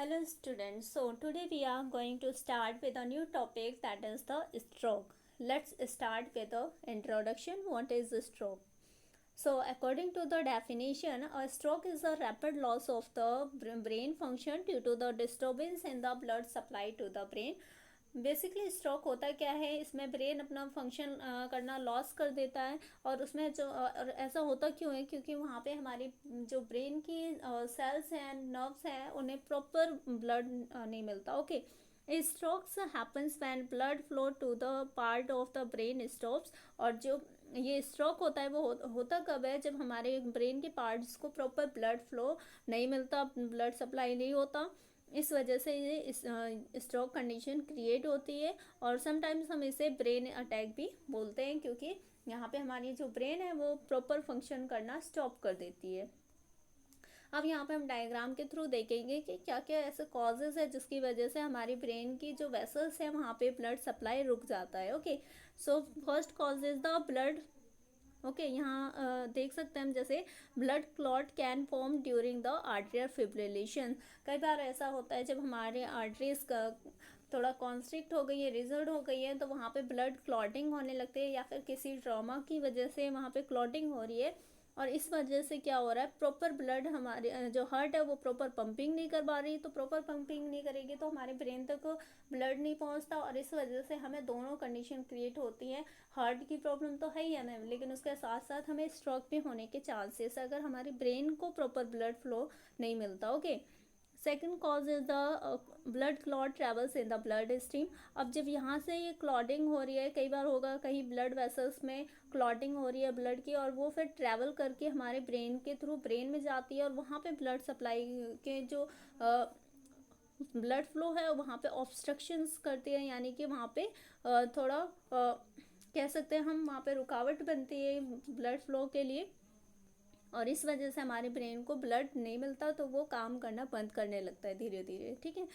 Hello students, so today we are going to start with a new topic, that is the stroke. Let's start with the introduction. What is a stroke? So according to the definition, a stroke is a rapid loss of the brain function due to the disturbance in the blood supply to the brain. Basically stroke होता क्या है, इसमें brain अपना function करना loss कर देता है। और उसमें जो और ऐसा होता क्यों है, क्योंकि वहाँ पे हमारी जो ब्रेन की सेल्स हैं, नर्व्स हैं, उन्हें प्रॉपर ब्लड नहीं मिलता। Okay, strokes happens when blood flow to the part of the brain stops. और जो ये स्ट्रोक होता है वो होता कब है, जब हमारे ब्रेन के पार्ट्स को प्रॉपर ब्लड फ्लो नहीं मिलता, ब्लड सप्लाई नहीं होता। इस वजह से ये स्ट्रोक कंडीशन क्रिएट होती है। और समटाइम्स हम इसे ब्रेन अटैक भी बोलते हैं, क्योंकि यहाँ पे हमारी जो ब्रेन है वो प्रॉपर फंक्शन करना स्टॉप कर देती है। अब यहाँ पे हम डायग्राम के थ्रू देखेंगे कि क्या क्या ऐसे कॉजेज है जिसकी वजह से हमारी ब्रेन की जो वेसल्स है वहाँ पे ब्लड सप्लाई रुक जाता है। Okay, so first cause is the blood. Okay, यहाँ देख सकते हैं हम, जैसे blood clot can form during the arterial fibrillation. कई बार ऐसा होता है जब हमारे आर्टरीज का थोड़ा कॉन्स्ट्रिक्ट हो गई है, रिजर्ड हो गई है, तो वहाँ पे ब्लड क्लॉटिंग होने लगती है, या फिर किसी ट्रॉमा की वजह से वहाँ पे क्लॉटिंग हो रही है। और इस वजह से क्या हो रहा है, प्रॉपर ब्लड हमारे जो हार्ट है वो प्रॉपर पंपिंग नहीं कर पा रही। तो प्रॉपर पंपिंग नहीं करेगी तो हमारे ब्रेन तक ब्लड नहीं पहुंचता, और इस वजह से हमें दोनों कंडीशन क्रिएट होती है। हार्ट की प्रॉब्लम तो है ही है ना, लेकिन उसके साथ साथ हमें स्ट्रोक भी होने के चांसेस, अगर हमारी ब्रेन को प्रॉपर ब्लड फ्लो नहीं मिलता। Okay, second cause is the blood clot travels in the blood stream. अब जब यहाँ से ये क्लॉटिंग हो रही है, कई बार होगा कहीं ब्लड वेसल्स में क्लॉटिंग हो रही है ब्लड की, और वो फिर ट्रैवल करके हमारे ब्रेन के थ्रू ब्रेन में जाती है, और वहाँ पे ब्लड सप्लाई के जो ब्लड फ्लो है वहाँ पे ऑब्स्ट्रक्शंस करती है, यानी कि वहाँ पे थोड़ा कह सकते हैं हम, वहाँ पे रुकावट बनती है ब्लड फ्लो के लिए। और इस वजह से हमारे ब्रेन को ब्लड नहीं मिलता, तो वो काम करना बंद करने लगता है धीरे धीरे। ठीक है,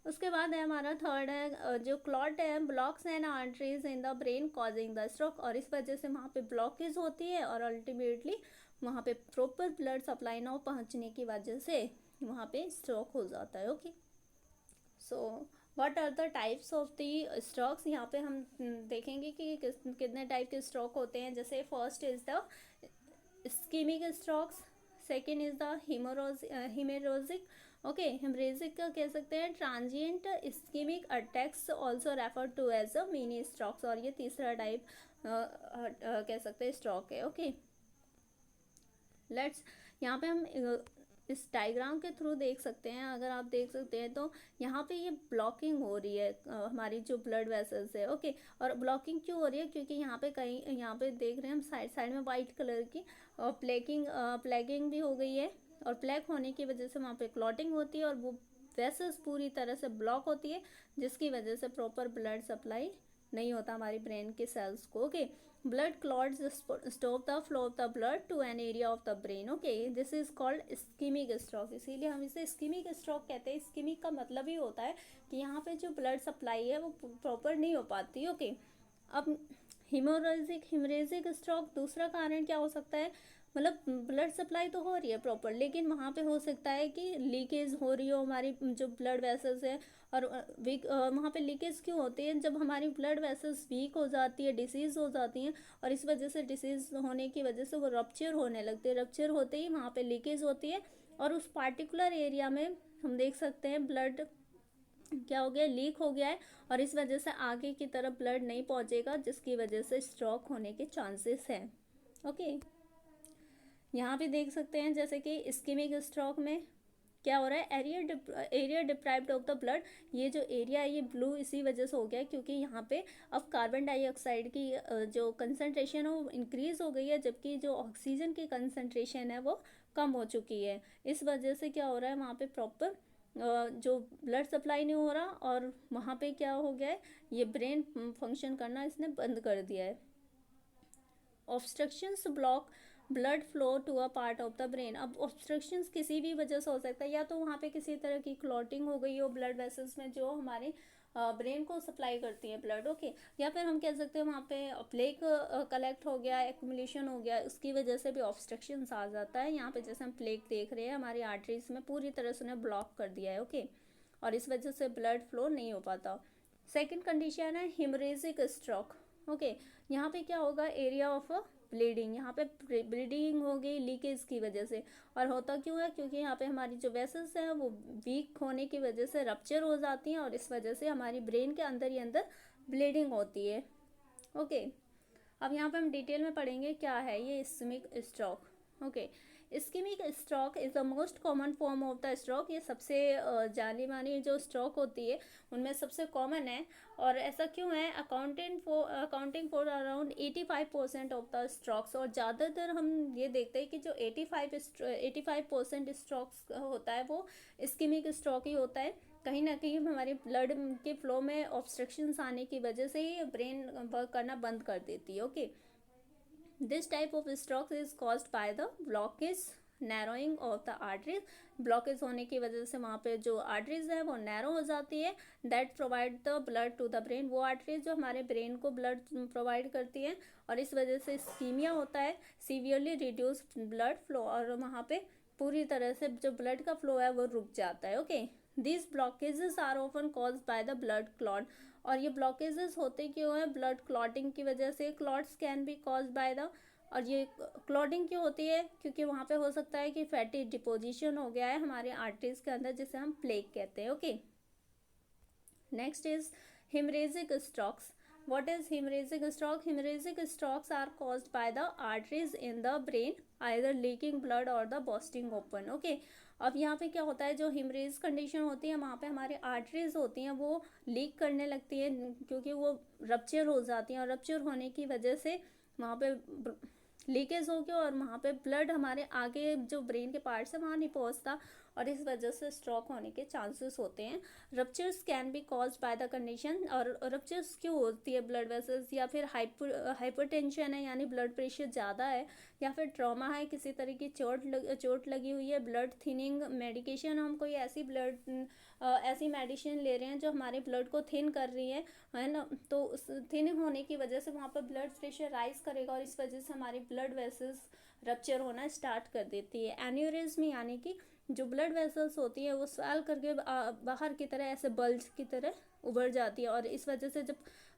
उसके बाद है हमारा थर्ड है जो क्लॉट है, blocks and arteries in the brain causing the stroke. और इस वजह से वहाँ पे ब्लॉकेज होती है, और अल्टीमेटली वहाँ पे प्रॉपर ब्लड सप्लाई ना पहुँचने की वजह से वहाँ पे स्ट्रोक हो जाता है। Okay, so what are the types of the strokes. यहाँ पे हम देखेंगे कि कितने टाइप के स्ट्रोक होते हैं। जैसे first is the ischemic strokes, second is the hemorrhagic. Okay, hemorrhagic का कह सकते हैं transient ischemic attacks, also refer to as a mini strokes. और ये तीसरा टाइप कह सकते हैं स्ट्रोक है। ओके, लेट्स यहाँ पे हम इस डायग्राम के थ्रू देख सकते हैं। अगर आप देख सकते हैं तो यहाँ पे ये ब्लॉकिंग हो रही है हमारी जो ब्लड वेसल्स है। ओके, और ब्लॉकिंग क्यों हो रही है, क्योंकि यहाँ पे कहीं, यहाँ पे देख रहे हैं हम साइड साइड में वाइट कलर की प्लेगिंग भी हो गई है, और प्लेग होने की वजह से वहाँ पे क्लॉटिंग होती है, और वो वेसल्स पूरी तरह से ब्लॉक होती है, जिसकी वजह से प्रॉपर ब्लड सप्लाई नहीं होता हमारी ब्रेन के सेल्स को। Okay, blood clots stop the flow of the blood to an area of the brain. Okay, this is called ischemic stroke। इसीलिए हम इसे ischemic stroke कहते हैं। ischemic का मतलब ही होता है कि यहाँ पे जो ब्लड सप्लाई है वो प्रॉपर नहीं हो पाती। ओके, अब हिमोरेजिक स्ट्रोक दूसरा कारण क्या हो सकता है, मतलब ब्लड सप्लाई तो हो रही है प्रॉपर, लेकिन वहाँ पे हो सकता है कि लीकेज हो रही हो हमारी जो ब्लड वेसल्स है। और वीक वहाँ पे लीकेज क्यों होती है, जब हमारी ब्लड वेसल्स वीक हो जाती है, डिसीज़ हो जाती हैं, और इस वजह से डिसीज़ होने की वजह से वो रप्चर होने लगती है। रप्चर होते ही वहाँ पे लीकेज होती है, और उस पार्टिकुलर एरिया में हम देख सकते हैं ब्लड क्या हो गया, लीक हो गया है, और इस वजह से आगे की तरफ ब्लड नहीं पहुँचेगा, जिसकी वजह से स्ट्रोक होने के चांसेस हैं। ओके, यहाँ पे देख सकते हैं जैसे कि इस्कीमिक स्ट्रोक में क्या हो रहा है, area deprived of the blood. ये जो एरिया है ये ब्लू इसी वजह से हो गया, क्योंकि यहाँ पे अब कार्बन डाइऑक्साइड की जो कंसनट्रेशन है वो इंक्रीज हो गई है, जबकि जो ऑक्सीजन की कंसनट्रेशन है वो कम हो चुकी है। इस वजह से क्या हो रहा है, वहाँ पे प्रॉपर जो ब्लड सप्लाई नहीं हो रहा, और वहाँ पे क्या हो गया है, ये ब्रेन फंक्शन करना इसने बंद कर दिया है। Obstructions block blood flow to a part of the brain. अब ऑब्स्ट्रक्शंस किसी भी वजह से हो सकता है, या तो वहाँ पे किसी तरह की क्लॉटिंग हो गई हो ब्लड वेसल्स में जो हमारे ब्रेन को सप्लाई करती है ब्लड। ओके, या फिर हम कह सकते हैं वहाँ पे प्लेक कलेक्ट हो गया, एक्यूमुलेशन हो गया, उसकी वजह से भी ऑब्स्ट्रक्शंस आ जाता है। यहाँ पे जैसे हम प्लेक देख रहे हैं हमारी आर्टरीज में पूरी तरह से उन्हें ब्लॉक कर दिया है। ओके, और इस वजह से ब्लड फ्लो नहीं हो पाता। सेकेंड कंडीशन है हेमरेजिक स्ट्रोक। ओके, यहाँ पे क्या होगा, एरिया ऑफ ब्लीडिंग, यहाँ पे ब्लीडिंग होगी लीकेज की वजह से। और होता क्यों है, क्योंकि यहाँ पे हमारी जो वेसल्स हैं वो वीक होने की वजह से रप्चर हो जाती हैं और इस वजह से हमारी ब्रेन के अंदर ही अंदर ब्लीडिंग होती है। ओके, अब यहाँ पे हम डिटेल में पढ़ेंगे क्या है ये ischemic stroke. Okay, ischemic stroke is the most common form of the stroke. ये सबसे जानी मानी जो स्ट्रोक होती है उनमें सबसे कॉमन है। और ऐसा क्यों है, accounting for around 85% of the strokes. और ज़्यादातर हम ये देखते हैं कि जो 85% स्ट्रोक्स होता है वो इस्केमिक स्ट्रोक ही होता है। कहीं ना कहीं हमारे ब्लड के फ्लो में ऑब्स्ट्रक्शंस आने की वजह से ही ब्रेन वर्क करना बंद कर देती है। Okay, this type of stroke is caused by the blockage narrowing of the arteries. Blockage होने की वजह से वहाँ पे जो आर्टरीज है वो नैरो हो जाती है, that provide the blood to the brain. वो आर्टरीज जो हमारे ब्रेन को ब्लड प्रोवाइड करती है और इस वजह से इस्कीमिया होता है, सीवियरली रिड्यूस ब्लड फ्लो, और वहाँ पे पूरी तरह से जो ब्लड का फ्लो है वो रुक जाता है। Okay, These blockages are often caused by the blood clot। और ये blockages होते क्यों है, ब्लड क्लॉटिंग की वजह से। Clots can be caused by the, और ये क्लॉटिंग क्यों होती है, क्योंकि वहाँ पे हो सकता है कि फैटी डिपोजिशन हो गया है हमारे आर्टरीज के अंदर, जिसे हम प्लेग कहते हैं। Okay, next is haemorrhagic strokes. What is hemorrhagic stroke? Hemorrhagic strokes are caused by the arteries in the brain either leaking blood or the bursting open। Okay, अब यहाँ पे क्या होता है, जो हिमरेज कंडीशन होती है वहाँ पे हमारे आर्टरीज होती हैं वो लीक करने लगती हैं, क्योंकि वो रप्चर हो जाती हैं और रप्चर होने की वजह से वहाँ पे लीकेज हो गया और वहाँ पे ब्लड हमारे आगे जो ब्रेन के पार्ट्स है वहाँ नहीं पहुँचता और इस वजह से स्ट्रोक होने के चांसेस होते हैं। Ruptures can be caused by the condition. और रप्चर्स क्यों होती है, ब्लड वेसल्स या फिर हाइपरटेंशन है यानी ब्लड प्रेशर ज़्यादा है, या फिर ट्रॉमा है, किसी तरह की चोट लगी हुई है, ब्लड थिनिंग मेडिकेशन, हम कोई ऐसी मेडिसिन ले रहे हैं जो हमारे ब्लड को थिन कर रही है ना, तो उस थिनिंग होने की वजह से वहाँ पर ब्लड प्रेशर राइज करेगा और इस वजह से हमारी ब्लड वेसल्स रप्चर होना स्टार्ट कर देती है। एन्यूरिज्म यानी कि जो ब्लड वेसल्स होती है वो स्वेल करके बाहर की तरह ऐसे बल्ज की तरह उभर जाती है और इस वजह से जब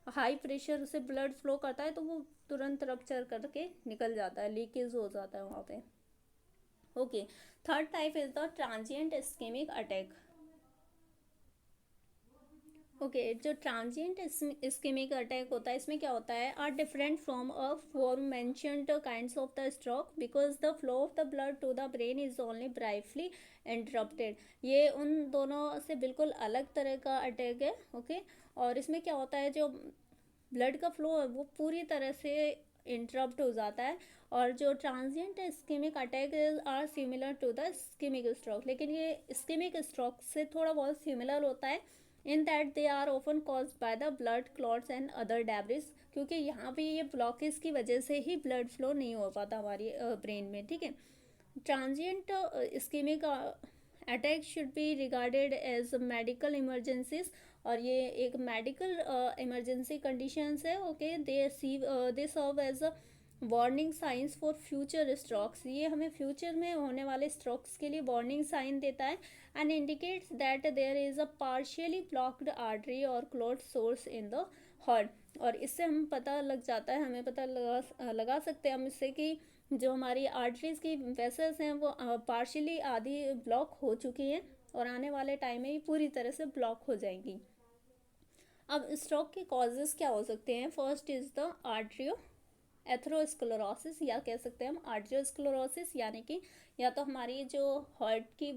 हाई प्रेशर से ब्लड फ्लो करता है तो वो तुरंत रप्चर करके निकल जाता है, लीकेज हो जाता है वहाँ पे। Okay, third type is the transient ischemic attack. Okay, जो ट्रांजिएंट इस्केमिक अटैक होता है इसमें क्या होता है, are different from aforementioned kinds of the stroke because the flow of the blood to the brain is only brightly interrupted. ये उन दोनों से बिल्कुल अलग तरह का अटैक है। ओके, और इसमें क्या होता है, जो ब्लड का फ्लो है वो पूरी तरह से इंटरप्ट हो जाता है। और जो transient ischemic attack are similar to the ischemic stroke, लेकिन ये इस्केमिक स्ट्रोक से थोड़ा बहुत सिमिलर होता है in that they are often caused by the blood clots and other debris, क्योंकि यहाँ पे ये ब्लॉकेज की वजह से ही ब्लड फ्लो नहीं हो पाता हमारी ब्रेन में। ठीक है, transient ischemic attack should be regarded as medical emergencies, और ये एक मेडिकल इमरजेंसी कंडीशंस है। Okay, they serve as a warning signs for future strokes. ये हमें फ्यूचर में होने वाले स्ट्रोक्स के लिए वार्निंग साइन देता है and indicates that there is a partially blocked artery और clot source in the heart. और इससे हम पता लग जाता है, हमें पता लगा सकते हैं हम इससे कि जो हमारी आर्टरीज की वेसल्स हैं वो पार्शियली आधी ब्लॉक हो चुकी हैं और आने वाले टाइम में ही पूरी तरह से ब्लॉक हो जाएंगी। अब स्ट्रोक के कॉजेज़ क्या हो सकते हैं, first is the atrio atherosclerosis, या कह सकते हैं हम आर्ट्रियोस्क्लेरोसिस, यानी कि या तो हमारी जो हार्ट की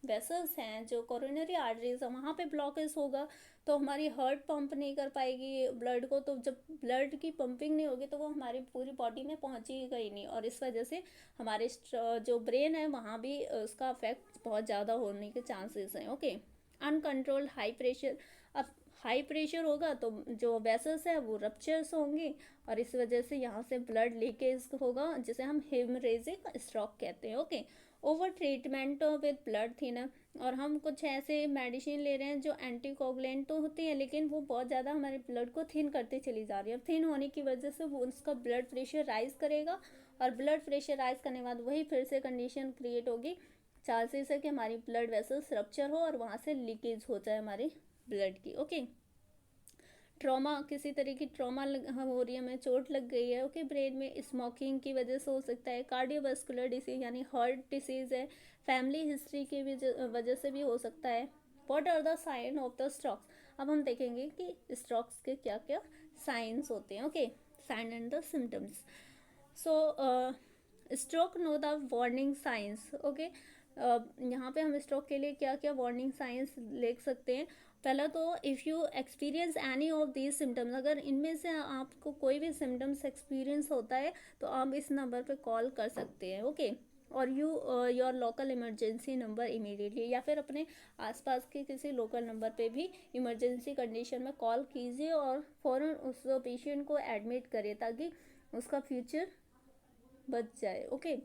वेसल्स हैं, जो कोरोनरी आर्टरीज है वहाँ पे ब्लॉकेज होगा तो हमारी हार्ट पंप नहीं कर पाएगी ब्लड को, तो जब ब्लड की पंपिंग नहीं होगी तो वो हमारी पूरी बॉडी में पहुँचेगा ही नहीं और इस वजह से हमारे जो ब्रेन है वहाँ भी उसका अफेक्ट बहुत ज़्यादा होने के चांसेस हैं। ओके, अनकंट्रोल्ड हाई प्रेशर, अब हाई प्रेशर होगा तो जो वेसल्स है वो रप्चर्स होंगी और इस वजह से यहाँ से ब्लड लीकेज होगा जिसे हम हेमरेजिक स्ट्रोक कहते हैं। Okay, over treatment with blood thinner, और हम कुछ ऐसे मेडिसिन ले रहे हैं जो एंटीकोगुलेंट तो होती है लेकिन वो बहुत ज़्यादा हमारे ब्लड को थिन करते चली जा रही है। थिन होने की वजह से वो उसका ब्लड प्रेशर राइज करेगा और ब्लड प्रेशर राइज करने के बाद वही फिर से कंडीशन क्रिएट होगी चांसेस है कि हमारी ब्लड वेसल्स रप्चर हो और वहाँ से लीकेज हो जाए हमारी ब्लड की। ओके, ट्रॉमा, किसी तरह की ट्रॉमा हो रही है, हमें चोट लग गई है, ओके, ब्रेन में, स्मोकिंग की वजह से हो सकता है, कार्डियोवास्कुलर डिसीज यानी हार्ट डिसीज है, फैमिली हिस्ट्री की वजह से भी हो सकता है। What are the sign of the strokes? अब हम देखेंगे कि स्ट्रोक्स के क्या क्या साइंस होते हैं। Okay, sign and the symptoms. So stroke know the warning signs. Okay, यहाँ पे हम स्ट्रोक के लिए क्या क्या वार्निंग साइंस लिख सकते हैं। पहला तो if you experience any of these symptoms, अगर इनमें से आपको कोई भी सिम्टम्स एक्सपीरियंस होता है तो आप इस नंबर पे कॉल कर सकते हैं। ओके, और you your local emergency number immediately, या फिर अपने आसपास के किसी लोकल नंबर पे भी इमरजेंसी कंडीशन में कॉल कीजिए और फ़ौरन उस पेशेंट को एडमिट करिए ताकि उसका फ्यूचर बच जाए। ओके,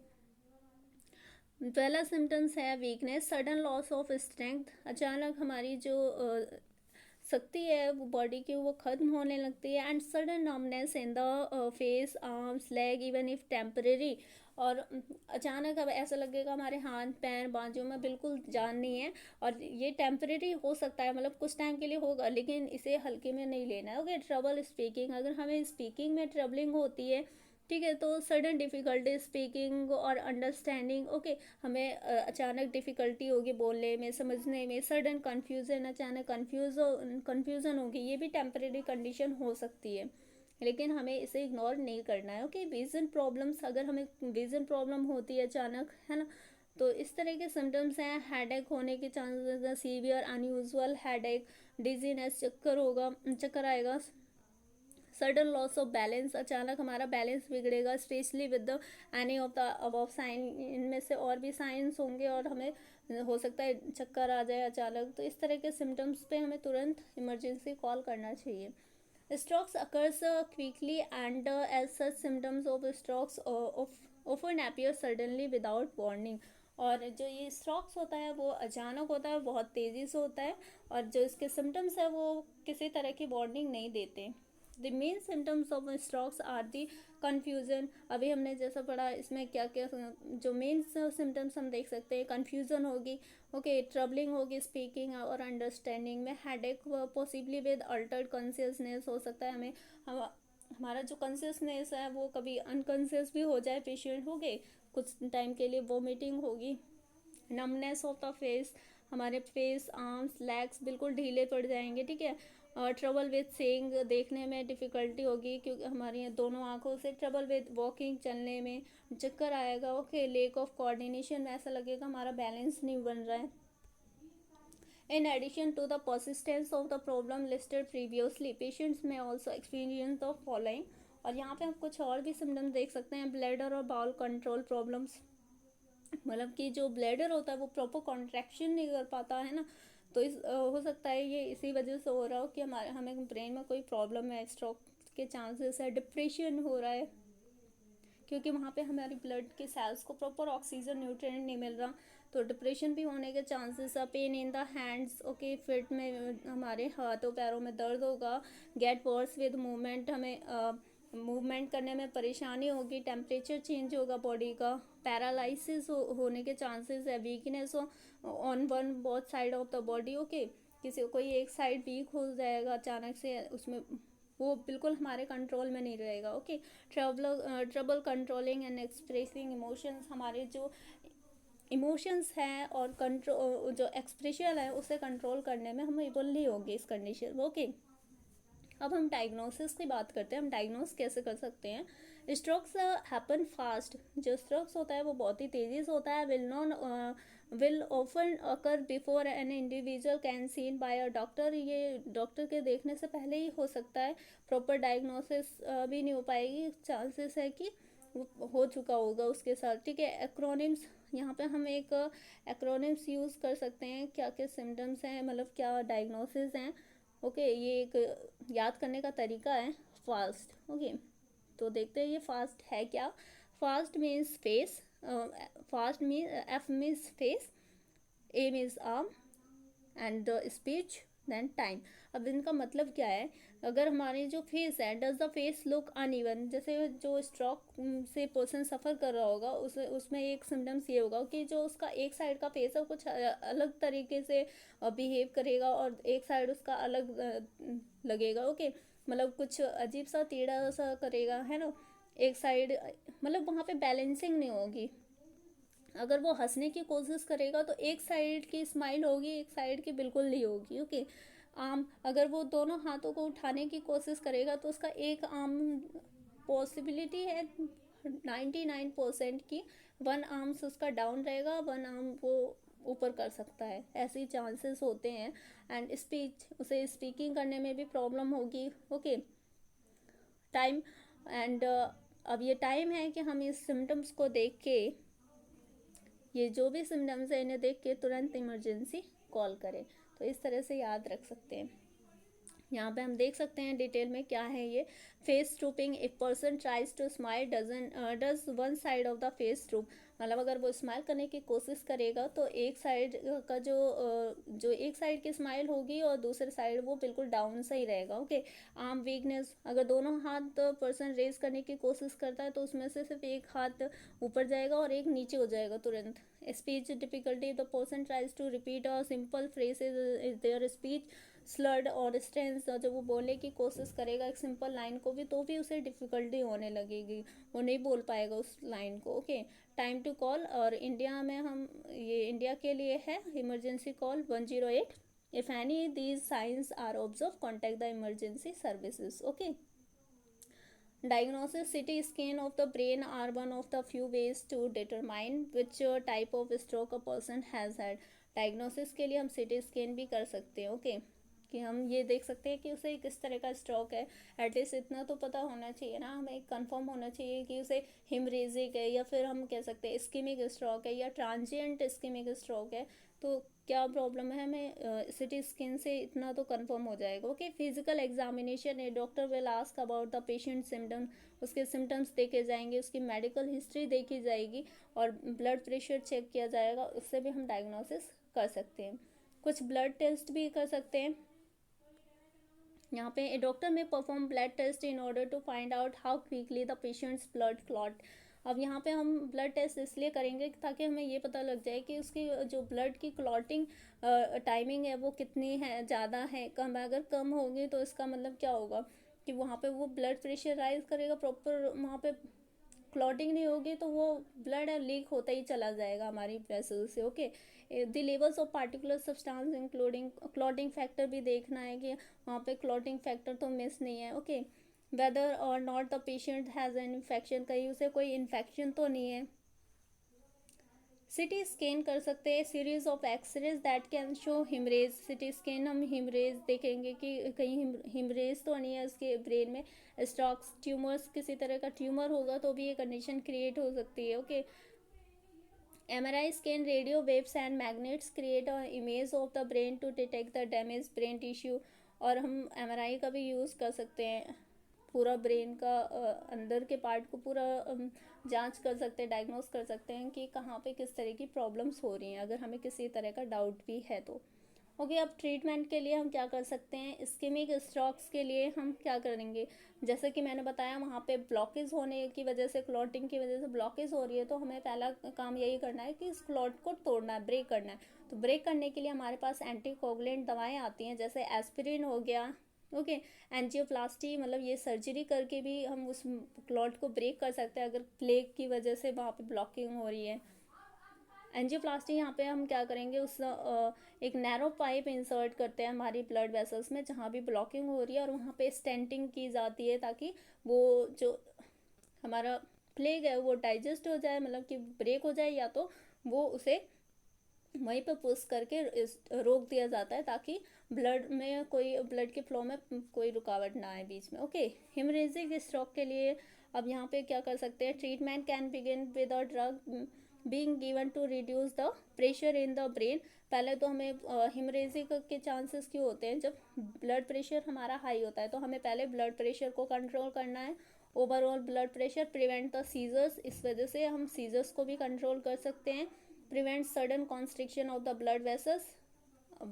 पहला सिम्टम्स है weakness, sudden loss of strength, अचानक हमारी जो शक्ति है वो बॉडी की वो खत्म होने लगती है। And sudden numbness in the face, arms, leg, even if temporary, और अचानक अब ऐसा लगेगा हमारे हाथ पैर बाजू में बिल्कुल जान नहीं है, और ये टेम्परेरी हो सकता है, मतलब कुछ टाइम के लिए होगा, लेकिन इसे हल्के में नहीं लेना है। ओके, ट्रबल स्पीकिंग, अगर हमें स्पीकिंग में ट्रबलिंग होती है, ठीक है, तो सडन डिफ़िकल्टी स्पीकिंग और अंडरस्टैंडिंग। ओके, हमें अचानक डिफ़िकल्टी होगी बोलने में, समझने में, सडन कन्फ्यूज़न, अचानक कन्फ्यूज़न होगी, ये भी टेम्परेरी कंडीशन हो सकती है, लेकिन हमें इसे इग्नोर नहीं करना है। ओके, विज़न प्रॉब्लम्स, अगर हमें विज़न प्रॉब्लम होती है अचानक, है ना, तो इस तरह के सिम्टम्स हैं। हेडेक होने के चांसेस हैं, सीवियर अनयूजुअल हेडेक, डिजीनेस, चक्कर होगा, चक्कर आएगा, सडन लॉस ऑफ बैलेंस, अचानक हमारा बैलेंस बिगड़ेगा, specially with the any of the above sign, इनमें से और भी साइंस होंगे और हमें हो सकता है चक्कर आ जाए अचानक। तो इस तरह के सिम्टम्स पे हमें तुरंत इमरजेंसी कॉल करना चाहिए। Strokes occurs quickly and as such symptoms of strokes often appear suddenly without warning। और जो ये स्ट्रोक्स होता है वो अचानक होता है, बहुत तेज़ी से होता है, और जो इसके सिम्टम्स है वो किसी तरह की वार्निंग नहीं देते। The main symptoms of strokes are the confusion, अभी हमने जैसा पढ़ा इसमें क्या क्या जो मेन सिम्टम्स हम देख सकते हैं, कन्फ्यूज़न होगी, ओके, ट्रबलिंग होगी स्पीकिंग और अंडरस्टैंडिंग में, headache possibly with Altered consciousness, हो सकता है हमारा जो कॉन्शियसनेस है वो कभी अनकॉन्शियस भी हो जाए पेशेंट, हो गए कुछ टाइम के लिए, वोमिटिंग होगी, नमनेस ऑफ द फेस, हमारे फेस, आर्म्स, लेग्स बिल्कुल ढीले पड़ जाएंगे, ठीक है, ट्रबल विद सीइंग, देखने में डिफ़िकल्टी होगी क्योंकि हमारी दोनों आंखों से, ट्रबल विद वॉकिंग, चलने में, चक्कर आएगा, ओके, लेक ऑफ कोऑर्डिनेशन में, ऐसा लगेगा हमारा बैलेंस नहीं बन रहा है। In addition to the persistence of the problem listed previously, patients may also experience the following, और यहाँ पे हम कुछ और भी सिम्टम्स देख सकते हैं, ब्लैडर और बाउल कंट्रोल प्रॉब्लम्स, मतलब कि जो ब्लैडर होता है वो प्रॉपर कॉन्ट्रैक्शन नहीं कर पाता है ना, तो हो सकता है ये इसी वजह से हो रहा हो कि हमें ब्रेन में कोई प्रॉब्लम है, स्ट्रोक के चांसेस है, डिप्रेशन हो रहा है क्योंकि वहाँ पे हमारी ब्लड के सेल्स को प्रॉपर ऑक्सीजन न्यूट्रिएंट नहीं मिल रहा, तो डिप्रेशन भी होने के चांसेस है। Pain in the hands, okay, fit में हमारे हाथों पैरों में दर्द होगा, गेट वर्स विद मूवमेंट, हमें मूवमेंट करने में परेशानी होगी, टेम्परेचर चेंज होगा बॉडी का, पैरालिसिस होने के चांसेस है, weakness on one both side of the body, okay, किसी कोई एक साइड वीक हो जाएगा अचानक से, उसमें वो बिल्कुल हमारे कंट्रोल में नहीं रहेगा। Okay, trouble controlling and expressing emotions, हमारे जो इमोशंस हैं और कंट्रोल जो एक्सप्रेशन है उसे कंट्रोल करने में हम एबल नहीं होंगे इस कंडीशन में। ओके, अब हम डायग्नोसिस की बात करते हैं, हम डायग्नोस कैसे कर सकते हैं। स्ट्रोक्स हैपन फास्ट, जो स्ट्रोक्स होता है वो बहुत ही तेज़ी से होता है, will often occur before an individual can seen by a doctor, ये डॉक्टर के देखने से पहले ही हो सकता है, प्रॉपर डायग्नोसिस भी नहीं हो पाएगी, चांसेस है कि हो चुका होगा उसके साथ, ठीक है। एक्रोनिम्स, यहाँ पे हम एक एक्रोनिम्स यूज़ कर सकते हैं, क्या क्या सिम्टम्स हैं, मतलब क्या डायग्नोसिस हैं, ओके, ये एक याद करने का तरीका है, फास्ट। ओके, तो देखते हैं ये फास्ट है क्या। Fast means face, fast mean F means face, A means arm, and the speech, then time. अब इनका मतलब क्या है, अगर हमारे जो फेस है, does the face look uneven, जैसे जो स्ट्रोक से पर्सन सफ़र कर रहा होगा उसमें एक सिम्टम्स ये होगा कि जो उसका एक साइड का फेस है कुछ अलग तरीके से बिहेव करेगा और एक साइड उसका अलग लगेगा। ओके, मतलब कुछ अजीब सा टेढ़ा सा करेगा, है ना। एक साइड मतलब वहाँ पे बैलेंसिंग नहीं होगी। अगर वो हंसने की कोशिश करेगा तो एक साइड की स्माइल होगी, एक साइड की बिल्कुल नहीं होगी। ओके, आर्म, अगर वो दोनों हाथों को उठाने की कोशिश करेगा तो उसका एक आर्म, पॉसिबिलिटी है 99% की वन आर्म्स उसका डाउन रहेगा, वन आर्म वो ऊपर कर सकता है, ऐसे चांसेस होते हैं। एंड स्पीच, उसे स्पीकिंग करने में भी प्रॉब्लम होगी। ओके, टाइम, एंड अब ये टाइम है कि हम इस सिम्टम्स को देख के, ये जो भी सिम्टम्स है इन्हें देख के तुरंत इमरजेंसी कॉल करें। तो इस तरह से याद रख सकते हैं। यहाँ पे हम देख सकते हैं डिटेल में क्या है ये। Face drooping, if person tries to smile does one side of the face droop, मतलब अगर वो स्माइल करने की कोशिश करेगा तो एक साइड का जो एक साइड की स्माइल होगी और दूसरे साइड वो बिल्कुल डाउन से ही रहेगा। ओके, आर्म वीकनेस, अगर दोनों हाथ पर्सन रेज करने की कोशिश करता है तो उसमें से सिर्फ एक हाथ ऊपर जाएगा और एक नीचे हो जाएगा तुरंत। Speech difficulty, the person tries to repeat a simple phrases is there speech slurred और स्ट्रेंस, जब वो बोलने की कोशिश करेगा एक सिंपल लाइन को भी तो भी उसे डिफ़िकल्टी होने लगेगी, वो नहीं बोल पाएगा उस लाइन को। ओके, टाइम टू कॉल, और इंडिया में हम, ये इंडिया के लिए है emergency call 108। If any these signs are observe contact the emergency services. Okay, diagnosis, CT scan of the brain are one of the few ways to determine which type of stroke a person has had. Diagnosis के लिए हम CT scan भी कर सकते हैं। Okay, कि हम ये देख सकते हैं कि उसे किस तरह का स्ट्रोक है। एटलीस्ट इतना तो पता होना चाहिए ना, हमें कंफर्म होना चाहिए कि उसे हिमरेजिक है या फिर हम कह सकते हैं इस्कीमिक स्ट्रोक है या ट्रांजिएंट इस्कीमिक स्ट्रोक है। तो क्या प्रॉब्लम है, हमें सिटी स्किन से इतना तो कंफर्म हो जाएगा। ओके, फिजिकल एग्जामिनेशन है, doctor will ask about the patient symptom, उसके सिम्टम्स देखे जाएंगे, उसकी मेडिकल हिस्ट्री देखी जाएगी और ब्लड प्रेशर चेक किया जाएगा, उससे भी हम डायग्नोसिस कर सकते हैं। कुछ ब्लड टेस्ट भी कर सकते हैं। यहाँ पे a doctor may perform blood test in order to find out how quickly the patient's blood clot. अब यहाँ पे हम ब्लड टेस्ट इसलिए करेंगे ताकि हमें ये पता लग जाए कि उसकी जो ब्लड की क्लॉटिंग टाइमिंग है वो कितनी है, ज़्यादा है, कम है। अगर कम होगी तो इसका मतलब क्या होगा कि वहाँ पे वो ब्लड प्रेशर राइज करेगा, प्रॉपर वहाँ पे क्लॉटिंग नहीं होगी तो वो ब्लड लीक होता ही चला जाएगा हमारी वेसल से। Okay, the levels of particular substance including clotting factor भी देखना है कि वहाँ पे क्लॉटिंग फैक्टर तो मिस नहीं है। ओके, वेदर और not the patient has an infection, कहीं उसे कोई इन्फेक्शन तो नहीं है। सिटी स्कैन कर सकते हैं, series of x-rays that can show haemorrhage. CT scan हम हिमरेज देखेंगे कि कहीं हिमरेज तो नहीं है उसके ब्रेन में। स्टॉक्स, ट्यूमर्स, किसी तरह का ट्यूमर होगा तो भी ये कंडीशन क्रिएट हो सकती है। Okay, MRI scan, radio waves and magnets create a image of the brain to detect the damaged brain tissue। और हम MRI का भी यूज़ कर सकते हैं, पूरा ब्रेन का अंदर के पार्ट को पूरा जांच कर सकते हैं, डायग्नोस कर सकते हैं कि कहाँ पे किस तरह की प्रॉब्लम्स हो रही हैं, अगर हमें किसी तरह का डाउट भी है तो। ओके, अब ट्रीटमेंट के लिए हम क्या कर सकते हैं, इस्केमिक स्ट्रोक्स के लिए हम क्या करेंगे। जैसे कि मैंने बताया वहाँ पे ब्लॉकेज होने की वजह से, क्लॉटिंग की वजह से ब्लॉकेज हो रही है, तो हमें पहला काम यही करना है कि इस क्लॉट को तोड़ना है, ब्रेक करना है। तो ब्रेक करने के लिए हमारे पास एंटीकोगुलेंट दवाएं आती हैं, जैसे एस्पिरिन हो गया। ओके, एंजियोप्लास्टी, मतलब ये सर्जरी करके भी हम उस क्लॉट को ब्रेक कर सकते हैं अगर प्लेग की वजह से वहाँ पे ब्लॉकिंग हो रही है। एंजियोप्लास्टी, यहाँ पे हम क्या करेंगे, उस एक नैरो पाइप इंसर्ट करते हैं हमारी ब्लड वेसल्स में जहाँ भी ब्लॉकिंग हो रही है, और वहाँ पे स्टेंटिंग की जाती है ताकि वो जो हमारा प्लेग है वो डाइजेस्ट हो जाए, मतलब कि ब्रेक हो जाए, या तो वो उसे वहीं पे पुश करके रोक दिया जाता है ताकि ब्लड में कोई, ब्लड के फ्लो में कोई रुकावट ना आए बीच में। ओके, हिमरेजिक स्ट्रोक के लिए अब यहाँ पे क्या कर सकते हैं, treatment can begin with a drug being given to reduce the pressure in the brain. पहले तो हमें हिमरेजिक के चांसेस क्यों होते हैं, जब ब्लड प्रेशर हमारा हाई होता है तो हमें पहले ब्लड प्रेशर को कंट्रोल करना है, overall blood pressure, prevent the seizures, इस वजह से हम सीजर्स को भी कंट्रोल कर सकते हैं, prevent sudden constriction of the blood vessels,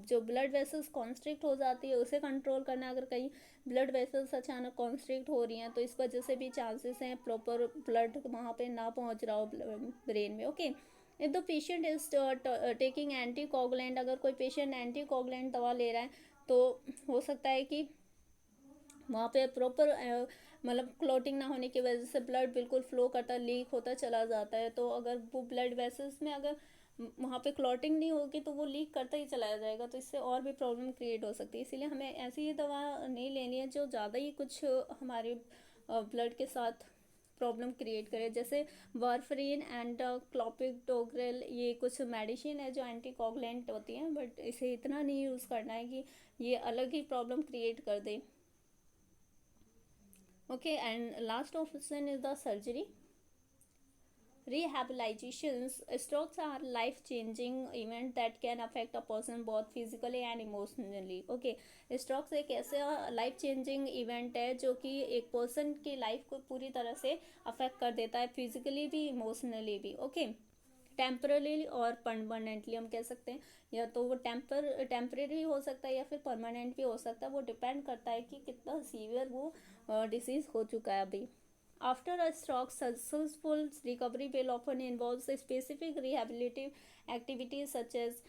जो ब्लड वेसल्स कॉन्स्ट्रिक्ट हो जाती है उसे कंट्रोल करना। अगर कहीं ब्लड वेसल्स अचानक कॉन्स्ट्रिक्ट हो रही हैं तो इस वजह से भी चांसेस हैं प्रॉपर ब्लड वहाँ पे ना पहुँच रहा हो ब्रेन में। Okay, if the patient is taking anti coagulant, अगर कोई पेशेंट एंटी कोगुलेंट दवा ले रहा है तो हो सकता है कि वहाँ पे प्रॉपर मतलब क्लॉटिंग ना होने की वजह से ब्लड बिल्कुल फ्लो करता लीक होता चला जाता है। तो अगर वो ब्लड वेसल्स में अगर वहाँ पे क्लॉटिंग नहीं होगी तो वो लीक करता ही चला जाएगा, तो इससे और भी प्रॉब्लम क्रिएट हो सकती है। इसीलिए हमें ऐसी ही दवा नहीं लेनी है जो ज़्यादा ही कुछ हमारे ब्लड के साथ प्रॉब्लम क्रिएट करे। जैसे वारफरीन एंड क्लोपिडोग्रेल, ये कुछ मेडिसिन है जो एंटी कोगुलेंट होती हैं, बट इसे इतना नहीं यूज़ करना है कि ये अलग ही प्रॉब्लम क्रिएट कर दे। Okay, and last option is the surgery. Rehabilitations. Strokes are life-changing event that can affect a person both physically and emotionally. Okay, strokes एक ऐसा लाइफ चेंजिंग इवेंट है जो कि एक पर्सन की लाइफ को पूरी तरह से अफेक्ट कर देता है, फिजिकली भी इमोशनली भी। ओके, टेम्परली और परमानेंटली हम कह सकते हैं, या तो वो टेम्परेरी हो सकता है या फिर परमानेंट भी हो सकता है। वो डिपेंड करता है कि कितना सीवियर वो डिसीज हो चुका है अभी। After a stroke successful recovery will often involves specific rehabilitative activities such as.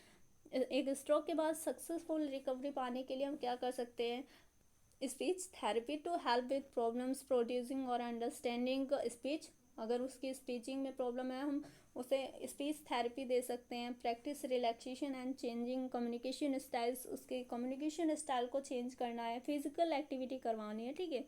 एक स्ट्रोक के बाद सक्सेसफुल रिकवरी पाने के लिए हम क्या कर सकते हैं? Speech therapy to help with problems producing और अंडरस्टैंडिंग स्पीच। अगर उसकी स्पीचिंग में प्रॉब्लम है हम उसे स्पीच थेरेपी दे सकते हैं। Practice relaxation and changing communication styles, उसके कम्युनिकेशन स्टाइल को चेंज करना है, फिजिकल एक्टिविटी करवानी है, ठीक है।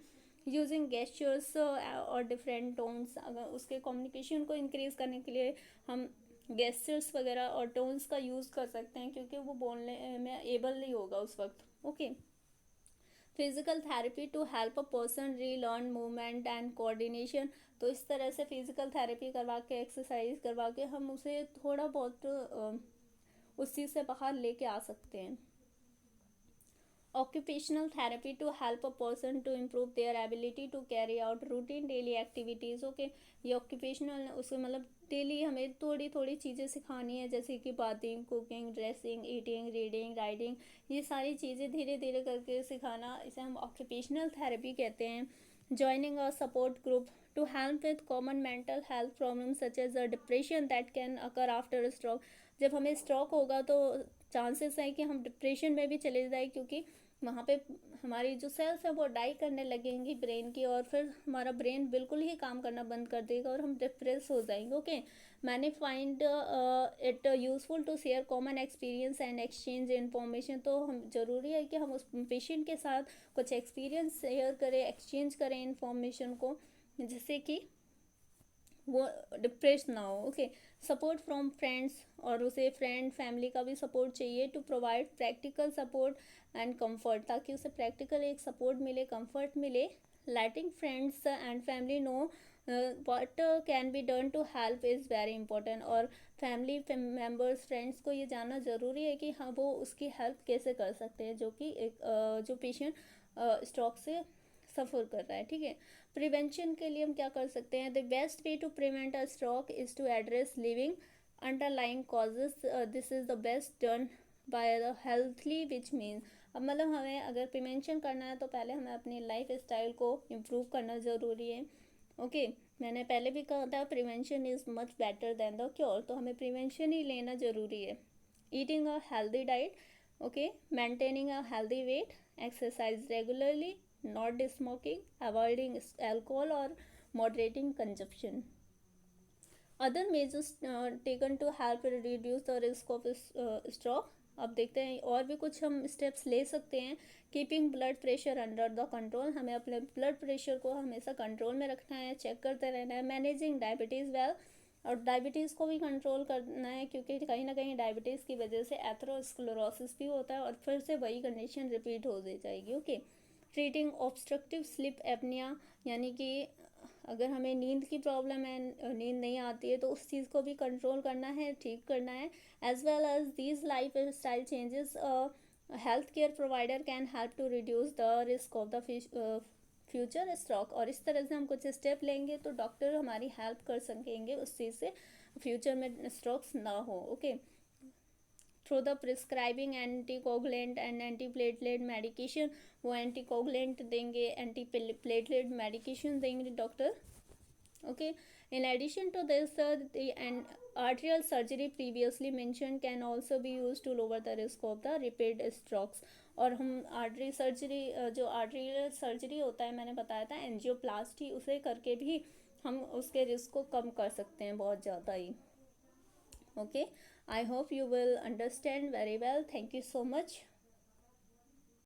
यूजिंग गेस्चर्स और डिफरेंट टोन्स, अगर उसके कम्युनिकेशन को इंक्रीज करने के लिए हम गेस्चर्स वगैरह और टोन्स का यूज़ कर सकते हैं, क्योंकि वो बोलने में एबल नहीं होगा उस वक्त। Okay, physical therapy to help a person relearn movement and coordination. तो इस तरह से फिजिकल थेरेपी करवा के, एक्सरसाइज करवा के हम उसे थोड़ा बहुत उस चीज़ से बाहर लेके आ सकते हैं। occupational therapy to help a person to improve their ability to carry out routine daily activities। Okay, ये ऑक्यूपेशनल उसमें मतलब डेली हमें थोड़ी थोड़ी चीज़ें सिखानी है, जैसे कि bathing, cooking, dressing, eating, reading, writing, ये सारी चीज़ें धीरे धीरे करके सिखाना, इसे हम ऑक्यूपेशनल थेरेपी कहते हैं। joining a support group to help with common mental health problems such as depression that can occur after a stroke। जब हमें स्ट्रोक होगा तो चांसेस है कि हम डिप्रेशन में भी चले जाए, क्योंकि वहाँ पे हमारी जो सेल्स है वो डाई करने लगेंगी ब्रेन की, और फिर हमारा ब्रेन बिल्कुल ही काम करना बंद कर देगा और हम डिप्रेस हो जाएंगे। Okay, many find it useful to share common experience and exchange information. तो हम ज़रूरी है कि हम उस पेशेंट के साथ कुछ एक्सपीरियंस शेयर करें, एक्सचेंज करें इन्फॉर्मेशन को, जिससे कि वो डिप्रेस ना हो। ओके, सपोर्ट फ्रॉम फ्रेंड्स, और उसे फ्रेंड फैमिली का भी सपोर्ट चाहिए to provide practical support and comfort, ताकि उसे प्रैक्टिकल एक सपोर्ट मिले, कंफर्ट मिले। Letting friends and family know what can be done to help is very important. और फैमिली मेम्बर्स, फ्रेंड्स को ये जानना ज़रूरी है कि हाँ वो उसकी हेल्प कैसे कर सकते हैं, जो कि एक जो पेशेंट स्ट्रोक से सफ़र कर रहा है, ठीक है। प्रिवेंशन के लिए हम क्या कर सकते हैं? The best way to prevent a stroke is to address living underlying causes. This is the best done by the healthily, which mean, अब मतलब हमें अगर प्रिवेंशन करना है तो पहले हमें अपनी लाइफ स्टाइल को इम्प्रूव करना ज़रूरी है। ओके, मैंने पहले भी कहा था prevention is much better than the cure, तो हमें प्रिवेंशन ही लेना ज़रूरी है। Eating a healthy diet, okay, maintaining a healthy weight, exercise regularly, not smoking, avoiding alcohol or moderating consumption. Other measures taken to help reduce the risk of stroke। अब देखते हैं और भी कुछ हम स्टेप्स ले सकते हैं। Keeping blood pressure under the control, हमें अपने ब्लड प्रेशर को हमेशा कंट्रोल में रखना है, चेक करते रहना है। मैनेजिंग डायबिटीज़ वेल, और डायबिटीज़ को भी कंट्रोल करना है, क्योंकि कहीं ना कहीं डायबिटीज़ की वजह से एथेरोस्क्लेरोसिस भी होता है और फिर से वही कंडीशन रिपीट हो जाएगी। Okay, treating obstructive sleep apnoea, यानी कि अगर हमें नींद की प्रॉब्लम है, नींद नहीं आती है, तो उस चीज़ को भी कंट्रोल करना है, ठीक करना है। As well as these life style changes, health care provider can help to reduce the risk of the future stroke. और इस तरह से हम कुछ स्टेप लेंगे तो डॉक्टर हमारी हेल्प कर सकेंगे उस चीज़ से फ्यूचर में स्ट्रोक्स ना हो। Okay, through the prescribing anticoagulant and antiplatelet medication, वो एंटीकोगुलेंट देंगे, एंटीप्लेटलेट मेडिकेशन देंगे doctor. Okay, in addition to this, the arterial surgery previously mentioned can also be used to lower the risk of the repeat strokes. और हम artery surgery, जो arterial surgery होता है मैंने बताया था एंजियोप्लास्टी, उसे करके भी हम उसके रिस्क को कम कर सकते हैं बहुत ज़्यादा ही. Okay, I hope you will understand very well. Thank you so much.